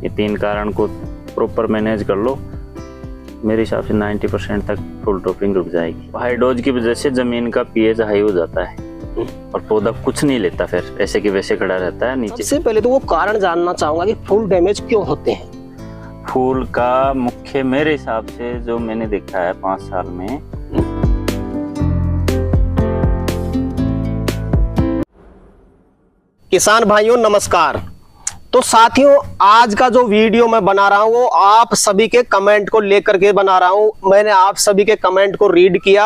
ये 3 कारण को प्रॉपर मैनेज कर लो, मेरे हिसाब से 90% तक फुल ड्रॉपिंग रुक जाएगी। हाई डोज की वजह से जमीन का पीएच हाई हो जाता है और पौधा कुछ नहीं लेता, फिर ऐसे के वैसे खड़ा रहता है नीचे। सबसे पहले तो वो कारण जानना चाहूंगा कि फूल डैमेज क्यों होते हैं। फूल का मुख्य मेरे हिसाब से जो मैंने देखा है 5 साल में, किसान भाइयों नमस्कार। तो साथियों, आज का जो वीडियो मैं बना रहा हूं वो आप सभी के कमेंट को लेकर के बना रहा हूं। मैंने आप सभी के कमेंट को रीड किया,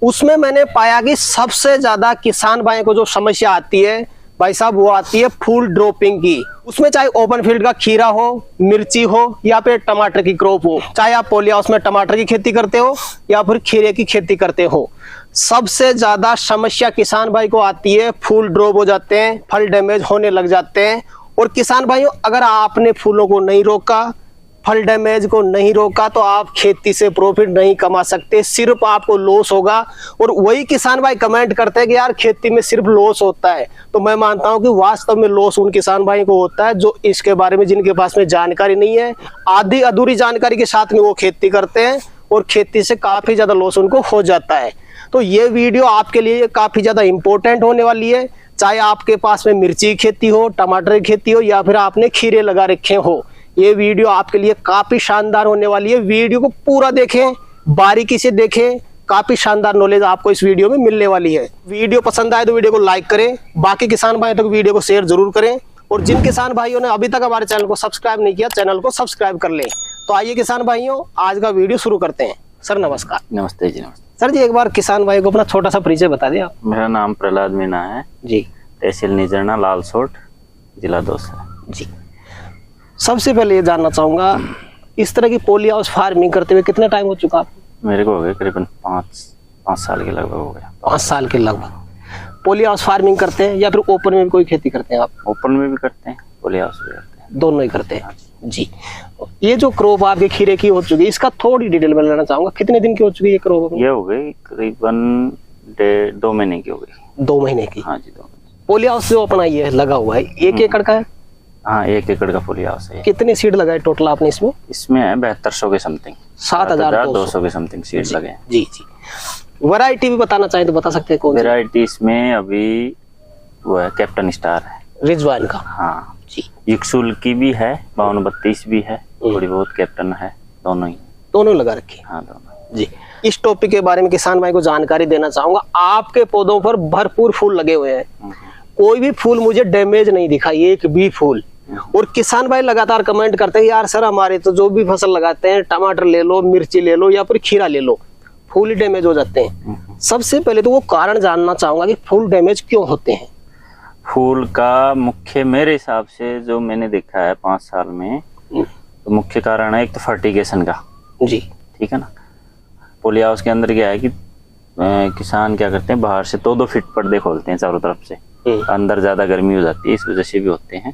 उसमें मैंने पाया कि सबसे ज्यादा किसान भाई को जो समस्या आती है भाई साहब, वो आती है फूल ड्रॉपिंग की। उसमें चाहे ओपन फील्ड का खीरा हो, मिर्ची हो या फिर टमाटर की क्रॉप हो, चाहे आप पोली हाउस में टमाटर की खेती करते हो या फिर खीरे की खेती करते हो, सबसे ज्यादा समस्या किसान भाई को आती है फूल ड्रॉप हो जाते हैं, फल डैमेज होने लग जाते हैं। और किसान भाइयों, अगर आपने फूलों को नहीं रोका, फल डैमेज को नहीं रोका, तो आप खेती से प्रॉफिट नहीं कमा सकते, सिर्फ आपको लॉस होगा। और वही किसान भाई कमेंट करते हैं कि यार खेती में सिर्फ लॉस होता है। तो मैं मानता हूं कि वास्तव में लॉस उन किसान भाई को होता है जो इसके बारे में, जिनके पास में जानकारी नहीं है, आधी अधूरी जानकारी के साथ में वो खेती करते हैं और खेती से काफी ज्यादा लॉस उनको हो जाता है। तो ये वीडियो आपके लिए काफी ज्यादा इंपॉर्टेंट होने वाली है, चाहे आपके पास में मिर्ची की खेती हो, टमाटर की खेती हो या फिर आपने खीरे लगा रखे हो। ये वीडियो आपके लिए काफी शानदार होने वाली है। वीडियो को पूरा देखें, बारीकी से देखें, काफी शानदार नॉलेज आपको इस वीडियो में मिलने वाली है। वीडियो पसंद आए तो वीडियो को लाइक करें, बाकी किसान भाई तक वीडियो को शेयर जरूर करें, और जिन किसान भाइयों ने अभी तक हमारे चैनल को सब्सक्राइब नहीं किया, चैनल को सब्सक्राइब कर लें। तो आइए किसान भाइयों, आज का वीडियो शुरू करते हैं। सर नमस्कार। नमस्ते जी। नमस्ते सर जी, एक बार किसान भाई को अपना छोटा सा परिचय बता दें आप। मेरा नाम प्रहलाद मीणा है जी, तहसील निजरना, लालसोट, जिला दौसा जी। सबसे पहले ये जानना चाहूंगा, इस तरह की पोली हाउस फार्मिंग करते हुए कितना टाइम हो चुका आपको? मेरे को हो गए करीबन 5 साल के लगभग हो गया। 5 साल के लगभग। पोली हाउस फार्मिंग करते हैं या फिर ओपन में भी कोई खेती करते हैं आप? ओपन में भी करते हैं, पोली हाउस भी करते हैं, दोनों ही करते हैं जी। ये जो क्रॉप आपके खीरे की हो चुकी है, इसका थोड़ी डिटेल में लेना चाहूंगा। कितने दिन की हो चुकी है ये क्रॉप? ये हो गई करीबन 2 महीने की हो गई। 2 महीने की? हाँ जी, 2 महीने। पोली हाउस जो अपना ये लगा हुआ है 1 एकड़ का है? हाँ, 1 एकड़ का पोली हाउस है। कितने सीड लगाए टोटल आपने इसमें? इसमें है 7200 के समथिंग, 7200 के समथिंग सीड लगे हैं। जी जी। वैरायटी भी बताना चाहें तो बता सकते हैं कौन सी? वैरायटी इसमें अभी वो है कैप्टन स्टार है, रिजवान का। हाँ जी। युक्सुल की भी है, 5232 भी है, थोड़ी बहुत कैप्टन है, दोनों ही। दोनों लगा रखी है? हाँ, दोनों जी। इस टॉपिक के बारे में किसान भाई को जानकारी देना चाहूंगा। आपके पौधों पर भरपूर फूल लगे हुए हैं, कोई भी फूल मुझे डैमेज नहीं दिखा, एक भी फूल। और किसान भाई लगातार कमेंट करते हैं यार सर, हमारे तो जो भी फसल लगाते हैं, टमाटर ले लो, मिर्ची ले लो या फिर खीरा ले लो, फूल ही डैमेज हो जाते हैं। सबसे पहले तो वो कारण जानना चाहूंगा कि फूल डैमेज क्यों होते हैं। फूल का मुख्य मेरे हिसाब से जो मैंने देखा है 5 साल में, तो मुख्य कारण है एक तो फर्टिगेशन का। जी, ठीक है ना। पोली हाउस के अंदर क्या है कि किसान क्या करते हैं, बाहर से 2-2 फीट पर्दे खोलते हैं चारों तरफ से, अंदर ज्यादा गर्मी हो जाती है, इस वजह से भी होते हैं।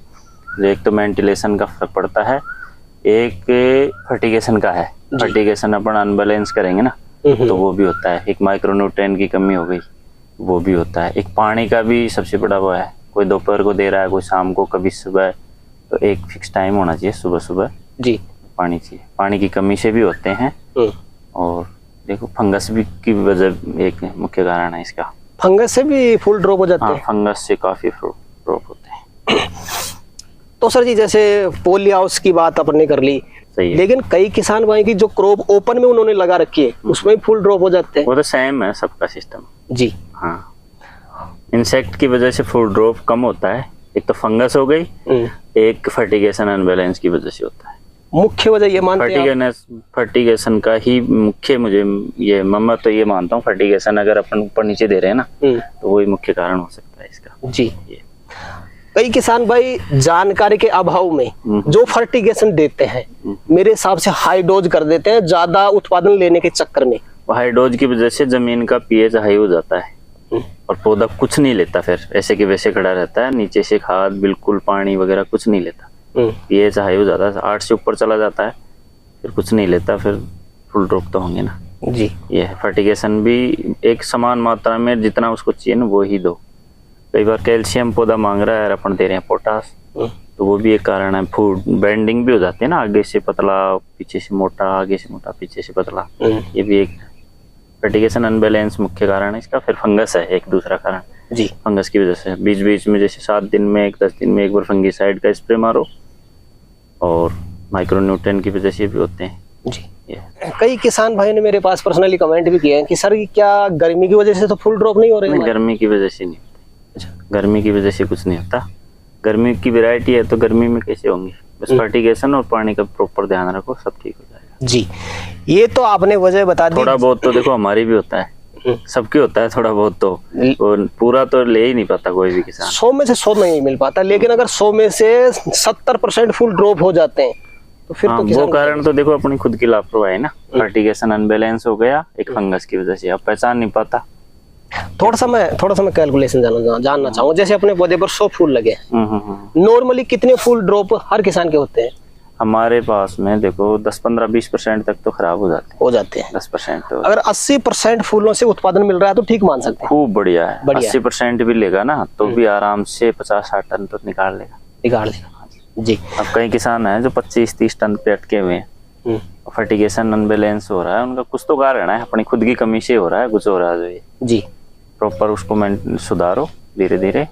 एक तो वेंटिलेशन का फर्क पड़ता है, एक फर्टिगेशन का है। फर्टिगेशन अपन अनबैलेंस करेंगे ना तो वो भी होता है। एक माइक्रोन्यूट्रिएंट की कमी हो गई, वो भी होता है। एक पानी का भी सबसे बड़ा वो है, कोई दोपहर को दे रहा है, कोई शाम को, कभी सुबह, तो एक फिक्स टाइम होना चाहिए, सुबह सुबह जी पानी चाहिए। पानी की कमी से भी होते हैं। और देखो फंगस भी की वजह एक मुख्य कारण है इसका। फंगस से भी फूल ड्रॉप हो जाते हैं? फंगस से काफी ड्रॉप होते हैं। तो सर जी, जैसे पोली हाउस की बात आपने कर ली, सही है, लेकिन कई किसान भाई की जो क्रॉप ओपन में उन्होंने लगा रखी है उसमें भी फूल ड्रॉप हो जाते हैं। वो तो सेम है सबका सिस्टम जी। हाँ, इंसेक्ट की वजह से फूल ड्रॉप कम होता है। एक तो फंगस हो गई, एक फर्टिगेशन अनबैलेंस की वजह से होता है। मुख्य वजह ये मानते हैं फर्टिगेशन का ही मुख्य, मुझे ये तो ये मानता हूँ, फर्टिगेशन अगर अपन ऊपर नीचे दे रहे हैं ना तो वही मुख्य कारण हो सकता है इसका। जी। कई किसान भाई जानकारी के अभाव में जो फर्टिगेशन देते हैं, मेरे हिसाब से हाई डोज कर देते हैं, ज्यादा उत्पादन लेने के चक्कर में। हाई डोज की वजह से जमीन का पीएच हाई हो जाता है और पौधा कुछ नहीं लेता, फिर ऐसे के वैसे खड़ा रहता है, नीचे से खाद बिल्कुल, पानी वगैरह कुछ नहीं लेता। पीएच हाई हो जाता है, 8 से ऊपर चला जाता है, फिर कुछ नहीं लेता, फिर फुल ड्रॉप तो होंगे ना जी। ये है। फर्टिगेशन भी एक समान मात्रा में जितना उसको चाहिए ना वो ही दो। कई बार कैल्शियम पौधा मांग रहा है और अपन दे रहे हैं पोटास, तो वो भी एक कारण है। फूड बेंडिंग भी हो जाती है ना, आगे से पतला पीछे से मोटा, आगे से मोटा पीछे से पतला, ये भी एक फर्टिगेशन अनबैलेंस मुख्य कारण है इसका। फिर फंगस है एक दूसरा कारण जी, फंगस की वजह से। बीच बीच में जैसे 7 दिन में 10 दिन में एक बार फंगीसाइड का स्प्रे मारो, और माइक्रोन्यूट्रिएंट की वजह से भी होते हैं जी। कई किसान भाई ने मेरे पास पर्सनली कमेंट भी किए हैं कि सर क्या गर्मी की वजह से तो फुल ड्रॉप नहीं हो रहे हैं? गर्मी की वजह से नहीं होता। अच्छा, गर्मी की वजह से कुछ नहीं होता। गर्मी की वैरायटी है तो गर्मी में कैसे होंगे? बस फर्टिगेशन और पानी का प्रॉपर ध्यान रखो, सब ठीक हो जाएगा जी। ये तो आपने वजह बता दी। थोड़ा बहुत तो देखो हमारी भी होता है, सबकी होता है थोड़ा बहुत तो, और पूरा तो ले ही नहीं पाता कोई भी किसान। 100 में से 100 नहीं मिल पाता, लेकिन अगर 100 में से 70% फुल ड्रॉप हो जाते हैं तो फिर तो वो कारण तो देखो अपनी खुद की लापरवाही ना। फर्टिगेशन अनबैलेंस हो गया एक फंगस की वजह से, अब पहचान नहीं पाता। थोड़ा सा मैं कैलकुलेशन जानना चाहूंगा। जैसे अपने पौधे पर 100 फूल लगे, नॉर्मली कितने फूल ड्रॉप हर किसान के होते हैं? हमारे पास में देखो 10-15-20% तक तो खराब हो जाते हैं। 10% तो अगर 80% फूलों से उत्पादन मिल रहा है तो ठीक मान सकते हैं, खूब बढ़िया है। 80% भी लेगा ना तो भी आराम से 50-60 टन तो निकाल लेगा जी। अब कई किसान हैं जो 25-30 टन पे अटके हुए हैं, फर्टिगेशन अनबैलेंस हो रहा है, उनका कुछ तो कारण है, अपनी खुद की कमी से हो रहा है, कुछ हो रहा है जो ये जी। प्रॉपर उसको सुधारो, धीरे धीरे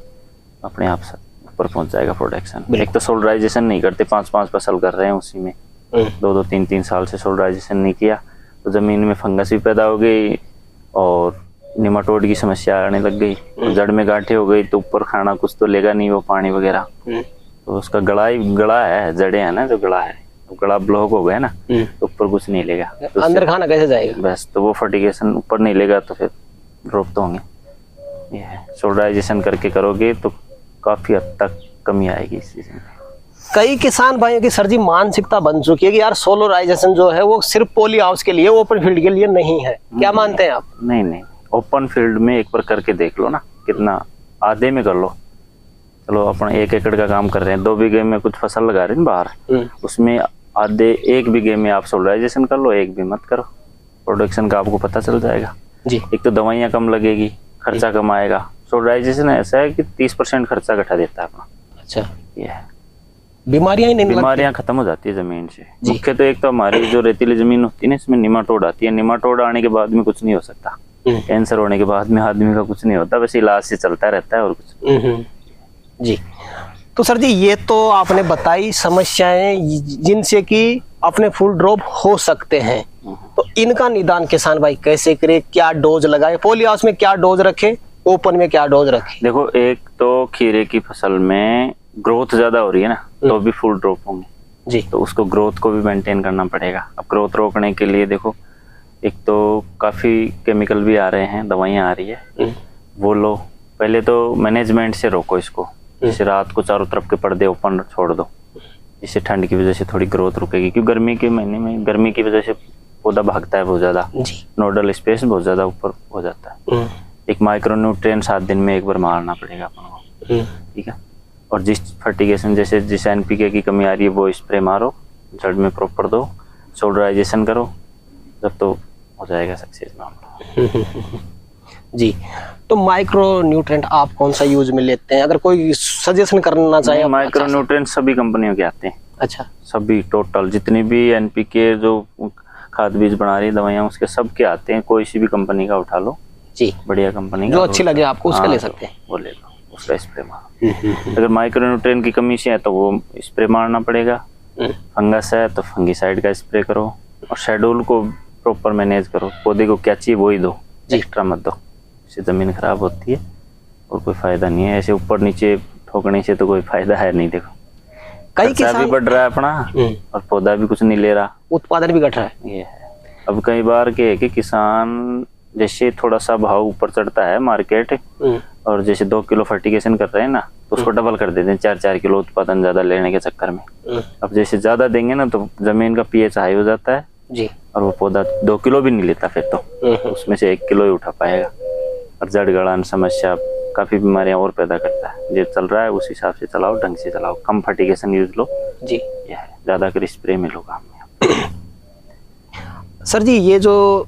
अपने आप से ऊपर पहुंच जाएगा प्रोडक्शन। एक तो सोलराइजेशन नहीं करते, 5-5 फसल कर रहे हैं उसी में, 2-2, 3-3 साल से सोलराइजेशन नहीं किया तो जमीन में फंगस भी पैदा हो गई और निमाटोड की समस्या आने लग गई, जड़ में गांठें हो गई तो ऊपर खाना कुछ तो लेगा नहीं वो पानी वगैरह, तो उसका गड़ा है, जड़े है ना जो गड़ा है, तो गड़ा ब्लॉक हो गया ना तो ऊपर कुछ नहीं लेगा, तो अंदर खाना कैसे जाएगा? बस तो वो फर्टिगेशन ऊपर नहीं लेगा तो फिर ड्रॉप तो होंगे। ये है, सोलराइजेशन करके करोगे तो काफी हद तक कमी आएगी इस चीज में। कई किसान भाइयों की सर जी मानसिकता बन चुकी है कि यार सोलराइजेशन जो है वो सिर्फ पॉली हाउस के लिए, ओपन फील्ड के लिए नहीं है। क्या मानते हैं आप? नहीं, ओपन फील्ड में एक बार करके देख लो ना, कितना आधे में कर लो। चलो अपन 1 एकड़ का काम कर रहे हैं, 2 बीघे में कुछ फसल लगा रहे हैं बाहर, उसमें आधे 1 बीघे में आप सोलराइजेशन कर लो, 1 भी मत करो, प्रोडक्शन का आपको पता चल जाएगा जी। एक तो दवाइयाँ कम लगेगी, खर्चा कम आएगा। सोलराइजेशन ऐसा है कि 30% खर्चा घटा देता है अपना। अच्छा, ये है, बीमारियां ही नहीं, बीमारियां खत्म हो जाती है जमीन से। मुख्य तो एक तो हमारी जो रेतीली जमीन होती है ना, इसमें निमाटोड आती है, निमाटोड आने के बाद में कुछ नहीं हो सकता, कैंसर होने के बाद में आदमी का कुछ नहीं होता, बस इलाज से चलता रहता है और कुछ जी। तो सर जी ये तो आपने बताई समस्याएं जिनसे कि अपने फुल ड्रॉप हो सकते हैं, तो इनका निदान किसान भाई कैसे करे? क्या डोज लगाए? पॉली हाउस में क्या डोज रखे, ओपन में क्या डोज रखे? देखो एक तो खीरे की फसल में ग्रोथ ज्यादा हो रही है ना, तो भी फुल ड्रॉप होंगे जी, तो उसको ग्रोथ को भी मेंटेन करना पड़ेगा। अब ग्रोथ रोकने के लिए देखो एक तो काफी केमिकल भी आ रहे हैं, दवाइयाँ आ रही है, वो लो। पहले तो मैनेजमेंट से रोको इसको, जैसे रात को चारों तरफ के पर्दे ओपन छोड़ दो, जिससे ठंड की वजह से थोड़ी ग्रोथ रुकेगी, क्योंकि गर्मी के महीने में गर्मी की वजह से पौधा भागता है बहुत ज्यादा, नोडल स्पेस बहुत ज्यादा ऊपर हो जाता है। एक माइक्रोन्यूट्रिएंट 7 दिन में एक बार मारना पड़ेगा अपन को, ठीक है। और जिस फर्टिगेशन जैसे जिस NPK की कमी आ रही है वो स्प्रे मारो, जड़ में प्रॉपर दो, सोलराइजेशन करो, जब तो हो जाएगा सक्सेस मामला जी। तो माइक्रो न्यूट्रिएंट आप कौन सा यूज में लेते हैं, अगर कोई सजेशन करना चाहे? माइक्रो न्यूट्रिएंट सभी कंपनियों के आते हैं। अच्छा, सभी टोटल जितनी भी NPK जो खाद बीज बना रही दवाइयाँ उसके सब के आते हैं, कोई सी भी कंपनी का उठा लो जी, बढ़िया कंपनी जो अच्छी लगे आपको उसका ले सकते हैं, वो ले लो, उसका स्प्रे मारो। अगर माइक्रो न्यूट्रिएंट की कमी से है तो वो स्प्रे मारना पड़ेगा, फंगस है तो फंगीसाइड का स्प्रे करो, और शेड्यूल को प्रॉपर मैनेज करो, पौधे को क्या चाहिए वही दो, एक्स्ट्रा मत दो, इससे जमीन खराब होती है और कोई फायदा नहीं है। ऐसे ऊपर नीचे ठोकने से तो कोई फायदा है नहीं। देखो कई किसान भी बढ़ रहा है अपना और पौधा भी कुछ नहीं ले रहा, उत्पादन भी घट रहा है। ये है। अब कई बार क्या है कि किसान जैसे थोड़ा सा भाव ऊपर चढ़ता है मार्केट, और जैसे 2 किलो फर्टिगेशन कर रहे हैं ना तो उसको डबल कर देते हैं, 4-4 किलो उत्पादन ज्यादा लेने के चक्कर में। अब जैसे ज्यादा देंगे ना तो जमीन का pH हाई हो जाता है जी, और वो पौधा 2 किलो भी नहीं लेता, फिर तो उसमें से 1 किलो ही उठा पाएगा, और जड़ गड़ान समस्या काफी बीमारियां और पैदा करता है। जो चल रहा है उस हिसाब से चलाओ, ढंग से चलाओ, कम फर्टिगेशन यूज लो जी, ये है, ज्यादा कर स्प्रे में लो काम में। सर जी ये जो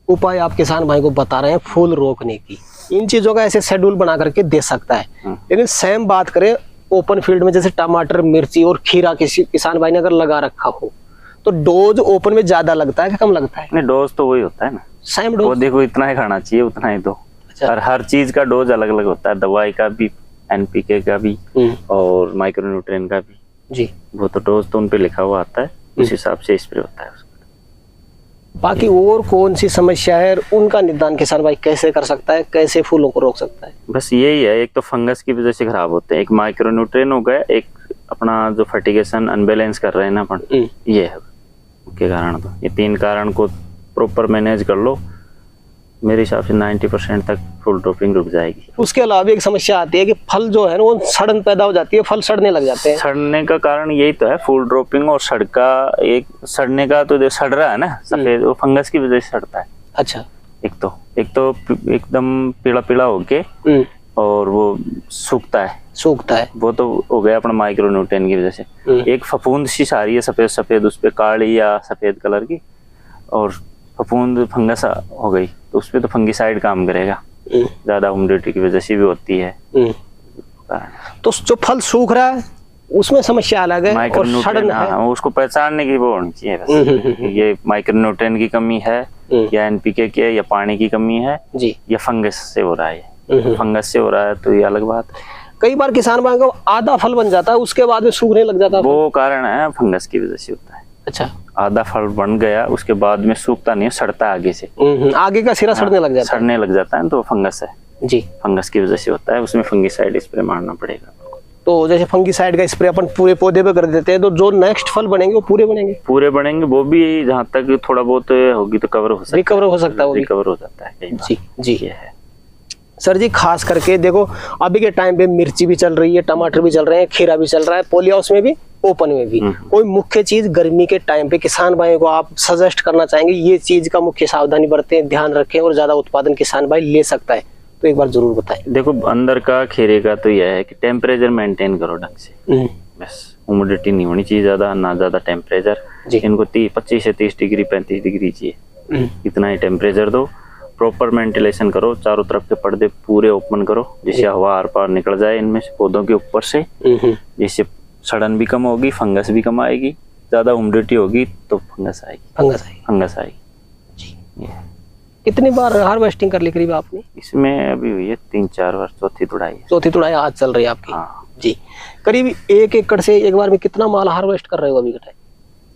उपाय आप किसान भाई को बता रहे हैं फूल रोकने की, इन चीजों का ऐसे शेड्यूल बना करके दे सकता है, लेकिन सेम बात करें ओपन फील्ड में जैसे टमाटर, मिर्ची और खीरा किसी किसान भाई ने अगर लगा रखा हो तो डोज ओपन में ज्यादा लगता है कि कम लगता है? नहीं, डोज तो वही होता है ना, सेम वो डोज। देखो इतना ही खाना चाहिए, उतना ही दो। अच्छा। और हर चीज का डोज अलग अलग होता है, दवाई का भी, एनपीके का भी और माइक्रोन्यूट्रिएंट का भी जी। वो तो डोज तो उन पे लिखा हुआ आता है, उस हिसाब से स्प्रे होता है उसका। बाकी और कौन सी समस्या है, उनका निदान किसान भाई कैसे कर सकता है, कैसे फूलों को रोक सकता है? बस यही है, एक तो फंगस की वजह से खराब होते हैं, एक माइक्रोन्यूट्रिएंट हो गया, एक अपना जो फर्टिगेशन अनबैलेंस कर रहे हैं ना अपन, ये है मुख्य कारण। तो ये 3 कारण को प्रॉपर मैनेज कर लो, मेरे हिसाब से 90% तक फुल ड्रॉपिंग रुक जाएगी। उसके अलावा एक समस्या आती है कि फल जो है ना वो सड़न पैदा हो जाती है, फल सड़ने लग जाते हैं। सड़ने का कारण यही तो है, फुल ड्रॉपिंग और सड़का। एक सड़ने का तो जो सड़ रहा है ना सफेद, वो फंगस की वजह से सड़ता है। अच्छा। एक तो एकदम पीला पीला होके और वो सूखता है, वो तो हो गया अपना माइक्रोन्यूट्रिएंट की वजह से। एक फफूंद सी सारी है सफेद सफेद, उस पे काली या सफेद कलर की, और फफूंद फंगस हो गई तो उसपे तो फंगिसाइड काम करेगा, ज्यादा ह्यूमिडिटी की वजह से भी होती है। तो जो फल सूख रहा है उसमें समस्या अलग है, और सड़न है उसको पहचानने की वो होनी चाहिए बस। ये माइक्रोन्यूट्रिएंट की कमी है या एनपीके की है या पानी की कमी है जी, या फंगस से हो रहा है। फंगस से हो रहा है तो ये अलग बात है। कई बार किसान भाई को आधा फल बन जाता है, उसके बाद में सूखने लग जाता है। वो कारण है फंगस की वजह से होता है। अच्छा। आधा फल बन गया, उसके बाद में सूखता नहीं है, सड़ता है आगे से। आगे का सिरा सड़ने लग जाता है। सड़ने लग जाता है तो फंगस है जी, फंगस की वजह से होता है। उसमें फंगिसाइड स्प्रे मारना पड़ेगा। तो जैसे फंगिसाइड का स्प्रे अपन पूरे पौधे पे कर देते हैं तो जो नेक्स्ट फल बनेंगे वो पूरे बनेंगे, वो भी जहाँ तक थोड़ा बहुत होगी तो कवर हो सकता है, रिकवर हो सकता है, वो रिकवर हो जाता है। जी जी। ये है सर जी, खास करके देखो अभी के टाइम पे मिर्ची भी चल रही है, टमाटर भी चल रहे हैं, खीरा भी चल रहा है, पॉली हाउस में भी, ओपन में भी। कोई मुख्य चीज गर्मी के टाइम पे किसान भाइयों को आप सजेस्ट करना चाहेंगे, ये चीज का मुख्य सावधानी बरतें, ध्यान रखें और ज्यादा उत्पादन किसान भाई ले सकता है, तो एक बार जरूर बताएं। देखो, अंदर का खीरे का तो यह है कि टेम्परेचर मेंटेन करो ढंग से, बस ह्यूमिडिटी नहीं होनी चाहिए ज्यादा, ना ज्यादा टेम्परेचर। इनको 25 से 30 डिग्री 35 डिग्री चाहिए, इतना ही टेम्परेचर दो। प्रॉपर वेंटिलेशन करो, चारों तरफ के पर्दे पूरे ओपन करो जिससे हवा आर पार निकल जाए इनमें से, पौधों के ऊपर से, जिससे सड़न भी कम होगी, फंगस भी कम आएगी। ज्यादा ह्यूमिडिटी होगी तो फंगस आएगी जी। कितनी बार हार्वेस्टिंग कर ली करीब आपने? इसमें अभी हुई है 3-4 बार, चौथी तुड़ाई आज चल रही है आपकी। हाँ जी। करीब 1 एकड़ से एक बार में कितना माल हार्वेस्ट कर रहे हो अभी के टाइम?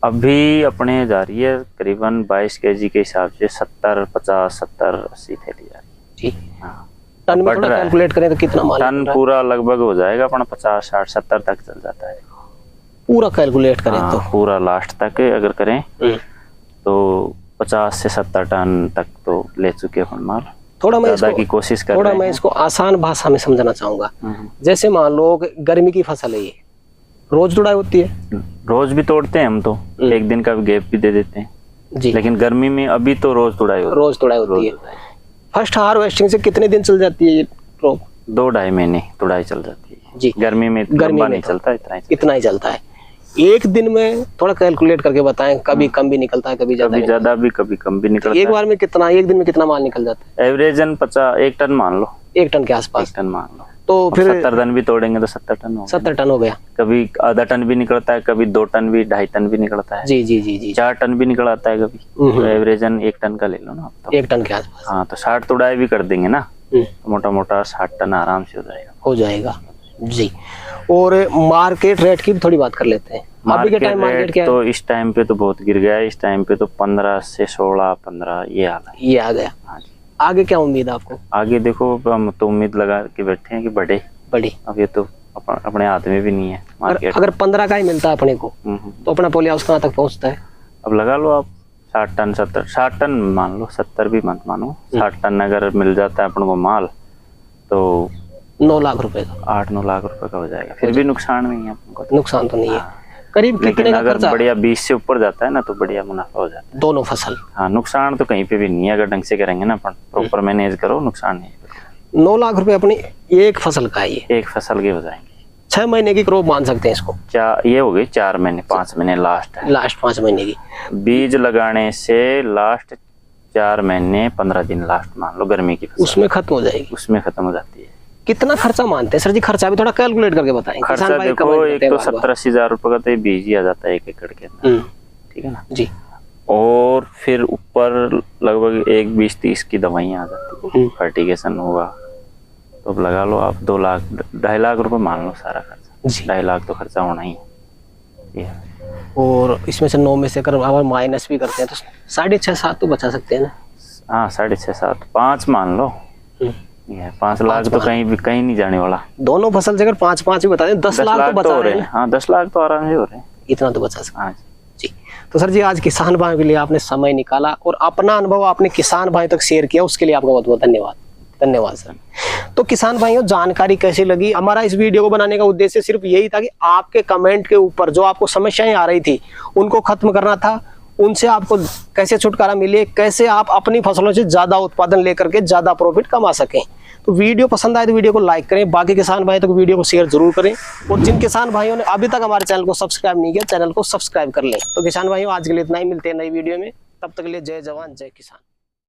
अभी अपने जा रही है करीबन 22 केजी के हिसाब से 70, 50, 70, 80 थैली जा रही है जी। हाँ। टन में थोड़ा कैलकुलेट करें तो कितना माल? टन पूरा लगभग हो जाएगा अपना 50, 60, 70 तक चल जाता है पूरा कैलकुलेट करें तो। पूरा लास्ट तक अगर करें तो 50 से 70 टन तक तो ले चुके हैं माल। थोड़ा मैं इसको आसान भाषा में समझाना चाहूंगा। जैसे मान लो गर्मी की फसल है, ये रोज तुड़ाई होती है? रोज भी तोड़ते हैं हम तो, एक दिन का भी गैप भी दे देते हैं जी। लेकिन गर्मी में अभी तो रोज तुड़ाई होती है। फर्स्ट हार्वेस्टिंग से कितने दिन चल जाती है ये क्रोप? 2-2.5 महीने तुड़ाई चल जाती है जी। गर्मी में नहीं चलता, इतना ही चलता है। एक दिन में थोड़ा कैलकुलेट करके बताएं, कभी कम भी निकलता है, कभी ज्यादा भी, कभी कम भी निकलता है। एक बार में कितना, एक दिन में कितना माल निकल जाता है? एवरेजन 1 टन मान लो, 1 टन के आसपास। 1 टन मान लो, तो फिर 70 टन भी तोड़ेंगे तो 70 टन हो गया। 70 टन हो गया। कभी आधा टन भी निकलता है, कभी 2 टन भी, 2.5 टन भी निकलता है जी जी जी जी। 4 टन भी निकल आता है कभी। तो एवरेजन 1 टन का ले लो ना तो 1 टन के आसपास। हाँ, तो 60 तुड़ाई भी कर देंगे ना तो मोटा मोटा 60 टन आराम से हो जाएगा जी। और मार्केट रेट की भी थोड़ी बात कर लेते हैं। अभी के टाइम मार्केट क्या है? तो इस टाइम पे तो बहुत गिर गया है, इस टाइम पे तो 15 से 16, 15 ये हाल है। ये आ गया। हाँ जी। आगे क्या उम्मीद है आपको? आगे देखो, हम तो उम्मीद लगा के बैठे हैं कि बढ़े। अब ये तो अपने हाथ में भी नहीं है मार्केट। अगर 15 का ही मिलता है अपने को तो अपना पॉली हाउस कहाँ तक पहुँचता है? अब लगा लो आप 60 टन 60 टन मान लो, 70 भी मत मानो, 60 टन अगर मिल जाता है अपन को माल तो 9 लाख रुपए का, 8-9 लाख रुपए का हो जाएगा। फिर भी नुकसान नहीं है अपन को, नुकसान तो नहीं है। करीब कितने का खर्चा? बढ़िया 20 से ऊपर जाता है ना तो बढ़िया मुनाफा हो जाता है दोनों फसल। हाँ, नुकसान तो कहीं पे भी नहीं है अगर ढंग से करेंगे ना अपन, प्रॉपर मैनेज करो, नुकसान नहीं है। 9 लाख रुपए अपनी एक फसल का है, ये एक फसल के हो जाएंगे। 6 महीने की क्रॉप मान सकते हैं इसको? ये हो गई 4 महीने, 5 महीने लास्ट 5 महीने की। बीज लगाने से लास्ट 4 महीने 15 दिन लास्ट मान लो गर्मी की फसल, उसमें खत्म हो जाएगी, उसमें खत्म हो जाती है। कितना खर्चा मानते हैं सर जी? खर्चा भी थोड़ा कैलकुलेट करके बताएं। खर्चा देखो, एक तो 70-80 हजार रुपए का तो बीज ही आ जाता है 1 एकड़ के अंदर, ठीक है ना जी। और फिर ऊपर लगभग 1-20-30 की दवाइयाँ आ जाती है, फर्टिगेशन हुआ, तो अब लगा लो आप 2 लाख 2.5 लाख रुपए मान लो सारा खर्चा। 2.5 लाख तो खर्चा होना ही है। और इसमें से 9 में से अगर माइनस भी करते हैं तो 6.5-7 तो बचा सकते हैं ना? हाँ, 6.5-7 5 मान लो, 5 लाख तो कहीं नहीं जाने वाला। दोनों फसल से अगर 5-5 भी बता दें 10 लाख तो बचा रहे हैं। हाँ, 10 लाख तो आराम से हो रहे हैं, इतना तो बचा सकते हैं। हाँ जी। तो सर जी, आज किसान भाइयों के लिए आपने समय निकाला और अपना अनुभव आपने किसान भाई तक शेयर किया, उसके लिए आपका बहुत बहुत धन्यवाद। धन्यवाद सर। तो किसान भाइयों, जानकारी कैसी लगी? हमारा इस वीडियो को बनाने का उद्देश्य सिर्फ यही था कि आपके कमेंट के ऊपर जो आपको समस्याएं आ रही थी उनको खत्म करना था, उनसे आपको कैसे छुटकारा मिले, कैसे आप अपनी फसलों से ज्यादा उत्पादन लेकर के ज्यादा प्रॉफिट कमा सकें। तो वीडियो पसंद आए तो वीडियो को लाइक करें, बाकी किसान भाई तक वीडियो को शेयर जरूर करें, और जिन किसान भाइयों ने अभी तक हमारे चैनल को सब्सक्राइब नहीं किया, चैनल को सब्सक्राइब कर लें। तो किसान भाइयों, आज के लिए इतना ही, मिलते हैं नई वीडियो में, तब तक के लिए जय जवान जय किसान।